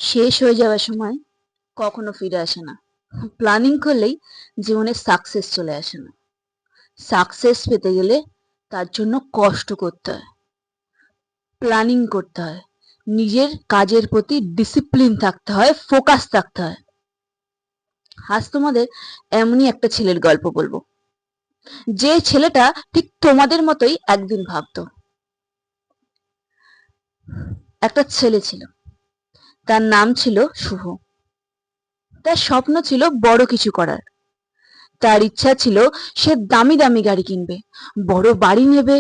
শেষ হয়ে যাওয়ার সময় কখনো ফিরে আসে না। প্ল্যানিং করলেই জীবনে সাকসেস চলে আসে না। সাকসেস পেতে গেলে তার জন্য কষ্ট করতে হয়, প্ল্যানিং করতে হয়, নিজের কাজের প্রতি ডিসিপ্লিন থাকতে হয়, ফোকাস থাকতে হয়। আজ তোমাদের এমনই একটা ছেলের গল্প বলবো, যে ছেলেটা ঠিক তোমাদের মতোই একদিন ভাবতো। একটা ছেলে ছিল, তার নাম ছিল শুভ। তার স্বপ্ন ছিল বড় কিছু করার। তার ইচ্ছা ছিল সে দামি দামি গাড়ি কিনবে, বড় বাড়ি নেবে,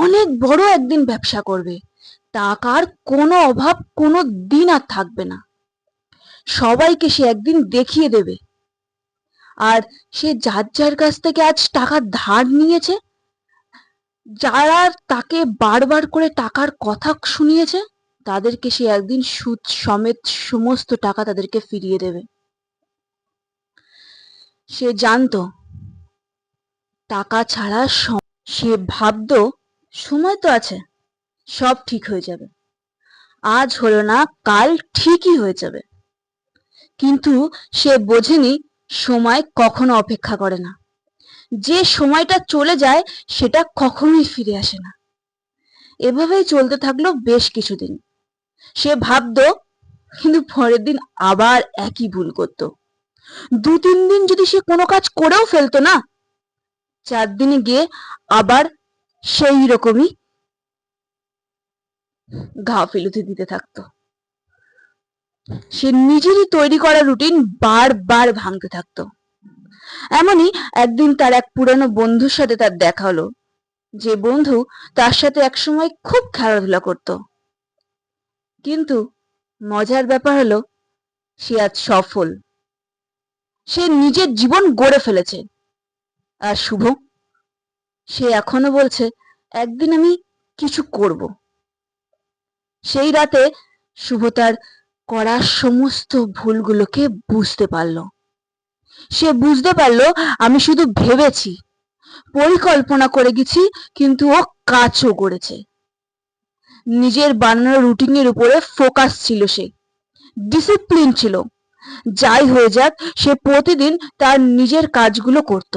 অনেক বড় একদিন ব্যবসা করবে। টাকার কোনো অভাব কোনো দিন আর থাকবে না। সবাইকে সে একদিন দেখিয়ে দেবে। আর সে যার যার কাছ থেকে আজ টাকা ধার নিয়েছে, যারা তাকে বারবার করে টাকার কথা শুনিয়েছে, তাদেরকে সে একদিন সুদ সমেত সমস্ত টাকা তাদেরকে ফিরিয়ে দেবে। সে জানতো টাকা ছাড়া সে ভাবতো সময় তো আছে, সব ঠিক হয়ে যাবে। আজ হলো না কাল ঠিকই হয়ে যাবে। কিন্তু সে বোঝেনি সময় কখনো অপেক্ষা করে না। যে সময়টা চলে যায় সেটা কখনোই ফিরে আসে না। এভাবেই চলতে থাকলো বেশ কিছুদিন। সে ভাবতো, কিন্তু পরের দিন আবার একই ভুল করত। 2-3 দিন যদি সে কোনো কাজ করেও ফেলতো না, 4 দিনে গিয়ে আবার সেই রকমই গাফিলতি দিতে থাকতো। সে নিজেরই তৈরি করা রুটিন বারবার ভাঙতে থাকতো। এমনই একদিন তার এক পুরানো বন্ধুর সাথে তার দেখা হলো, যে বন্ধু তার সাথে একসময় খুব খেলাধুলা করত। কিন্তু মজার ব্যাপার হলো, সে আজ সফল, সে নিজের জীবন গড়ে ফেলেছে। আর শুভ, সে এখনো বলছে একদিন আমি কিছু করব। সেই রাতে শুভ তার করা সমস্ত ভুলগুলোকে বুঝতে পারলো। সে বুঝতে পারলো, আমি শুধু ভেবেছি, পরিকল্পনা করে গেছি, কিন্তু ও কাজও করেছে। নিজের বানানো রুটিনের উপরে ফোকাস ছিল, সে ডিসিপ্লিন ছিল। যাই হয়ে যাক, সে প্রতিদিন তার নিজের কাজগুলো করত।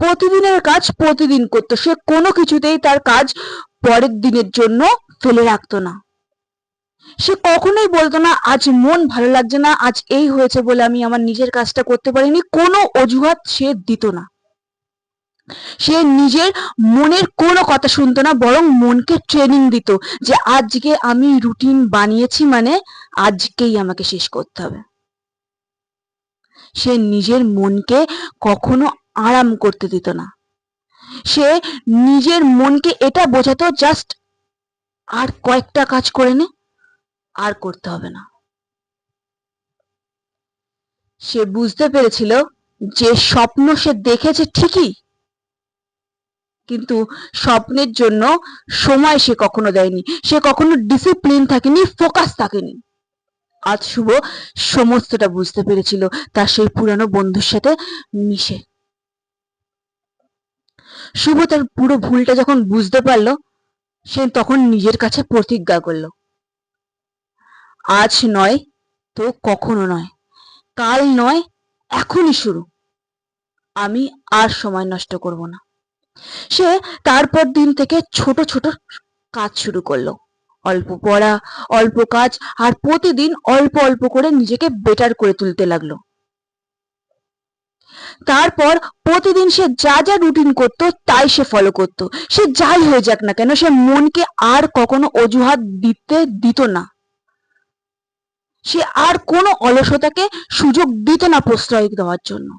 প্রতিদিনের কাজ প্রতিদিন করত। সে কোনো কিছুতেই তার কাজ পরের দিনের জন্য ফেলে রাখতো না। সে কখনোই বলতো না আজ মন ভালো লাগছে না, আজ এই হয়েছে বলে আমি আমার নিজের কাজটা করতে পারিনি। কোনো অজুহাত সে দিত না। সে নিজের মনের কোনো কথা শুনতো না, বরং মনকে ট্রেনিং দিত যে আজকে আমি রুটিন বানিয়েছি মানে আজকেই আমাকে শেষ করতে হবে। সে নিজের মনকে কখনো আরাম করতে দিত না। সে নিজের মনকে এটা বোঝাতো, জাস্ট আর কয়েকটা কাজ করে নে, আর করতে হবে না। সে বুঝতে পেরেছিল যে স্বপ্ন সে দেখেছে ঠিকই, কিন্তু স্বপ্নের জন্য সময় সে কখনো দেয়নি। সে কখনো ডিসিপ্লিন থাকেনি, ফোকাস থাকেনি। আজ শুভ সমস্তটা বুঝতে পেরেছিল তার সেই পুরানো বন্ধুর সাথে মিশে। শুভ তার পুরো ভুলটা যখন বুঝতে পারলো, সে তখন নিজের কাছে প্রতিজ্ঞা করলো, আজ নয় তো কখনো নয়, কাল নয়, এখনই শুরু। আমি আর সময় নষ্ট করব না। সে তারপর দিন থেকে ছোট ছোট কাজ শুরু করলো। অল্প পড়া, অল্প কাজ, আর প্রতিদিন অল্প অল্প করে নিজেকে বেটার করে তুলতে লাগলো। তারপর প্রতিদিন সে যা যা রুটিন করতো তাই সে ফলো করতো। সে যাই হয়ে যাক না কেন, সে মনকে আর কখনো অজুহাত দিতে দিত না। সে আর কোনো অলসতাকে সুযোগ দিত না প্রশ্রয় দেওয়ার জন্য।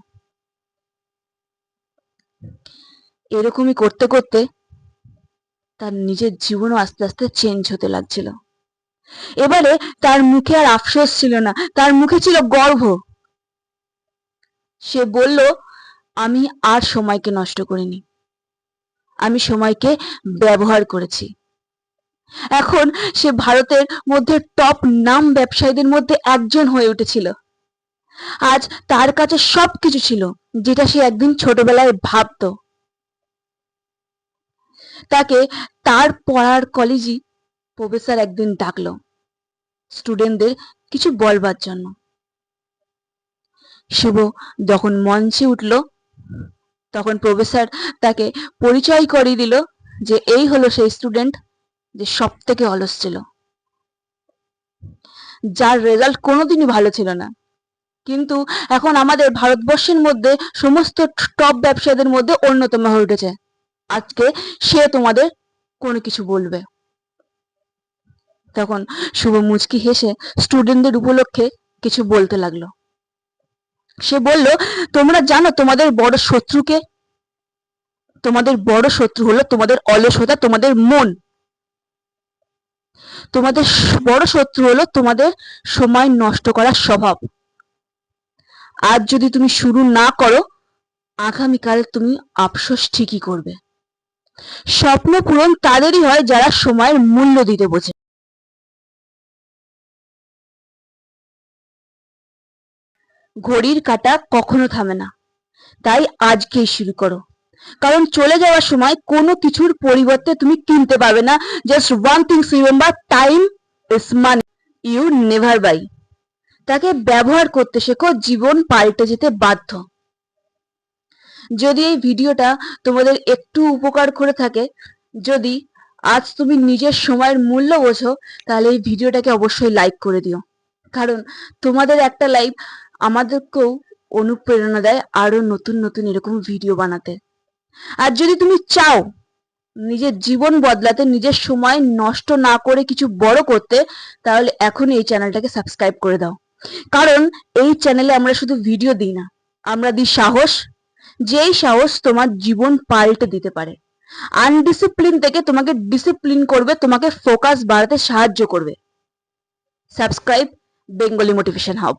এরকমই করতে করতে তার নিজের জীবনও আস্তে আস্তে চেঞ্জ হতে লাগছিল। এবারে তার মুখে আর আফসোস ছিল না, তার মুখে ছিল গর্ব। সে বলল, আমি আর সময়কে নষ্ট করিনি, আমি সময়কে ব্যবহার করেছি। এখন সে ভারতের মধ্যে টপ নাম ব্যবসায়ীদের মধ্যে একজন হয়ে উঠেছিল। আজ তার কাছে সবকিছু ছিল যেটা সে একদিন ছোটবেলায় ভাবতো। তাকে তার পড়ার কলেজই প্রফেসর একদিন ডাকলো স্টুডেন্টদের কিছু বলবার জন্য। শুভ যখন মঞ্চে উঠল, তখন প্রফেসর তাকে পরিচয় করিয়ে দিল যে এই হলো সেই স্টুডেন্ট যে সব থেকে অলস ছিল, যার রেজাল্ট কোনোদিনই ভালো ছিল না, কিন্তু এখন আমাদের ভারতবর্ষের মধ্যে সমস্ত টপ ব্যবসায়ীদের মধ্যে অন্যতম হয়ে উঠেছে। আজকে সে তোমাদের কোনো কিছু বলবে। তখন শুভ মুচকি হেসে স্টুডেন্টদের উপলক্ষে কিছু বলতে লাগলো। সে বলল, তোমরা জানো তোমাদের বড় শত্রুকে? তোমাদের বড় শত্রু হলো তোমাদের অলসতা, তোমাদের মন। তোমাদের বড় শত্রু হলো তোমাদের সময় নষ্ট করার স্বভাব। আজ যদি তুমি শুরু না করো, আগামীকাল তুমি আফসোস ঠিকই করবে। স্বপ্ন পূরণ তাদেরই হয় যারা সময়ের মূল্য দিতে বোঝে। ঘড়ির কাঁটা কখনো থামে না, তাই আজকেই শুরু করো, কারণ চলে যাওয়ার সময় কোনো কিছুর পরিবর্তে তুমি কিনতে পারবে না। Just one things remember, time is money you never buy. তাকে ব্যবহার করতে শেখো, জীবন পাল্টে যেতে বাধ্য। যদি এই ভিডিওটা তোমাদের একটু উপকার করে থাকে, যদি আজ তুমি নিজের সময়ের মূল্য বোঝো, তাহলে এই ভিডিওটাকে অবশ্যই লাইক করে দিও, কারণ তোমাদের একটা লাইক আমাদেরকেও অনুপ্রেরণা দেয় আরো নতুন নতুন এরকম ভিডিও বানাতে। আর যদি তুমি চাও নিজের জীবন বদলাতে, নিজের সময় নষ্ট না করে কিছু বড় করতে, তাহলে এখনই এই চ্যানেলটাকে সাবস্ক্রাইব করে দাও, কারণ এই চ্যানেলে আমরা শুধু ভিডিও দিই না, আমরা দিই সাহস, যেই সাহস তোমার জীবন পাল্টে দিতে পারে। আনডিসিপ্লিন থেকে তোমাকে ডিসিপ্লিন করবে, তোমাকে ফোকাস বাড়াতে সাহায্য করবে। Subscribe Bengali motivation hub.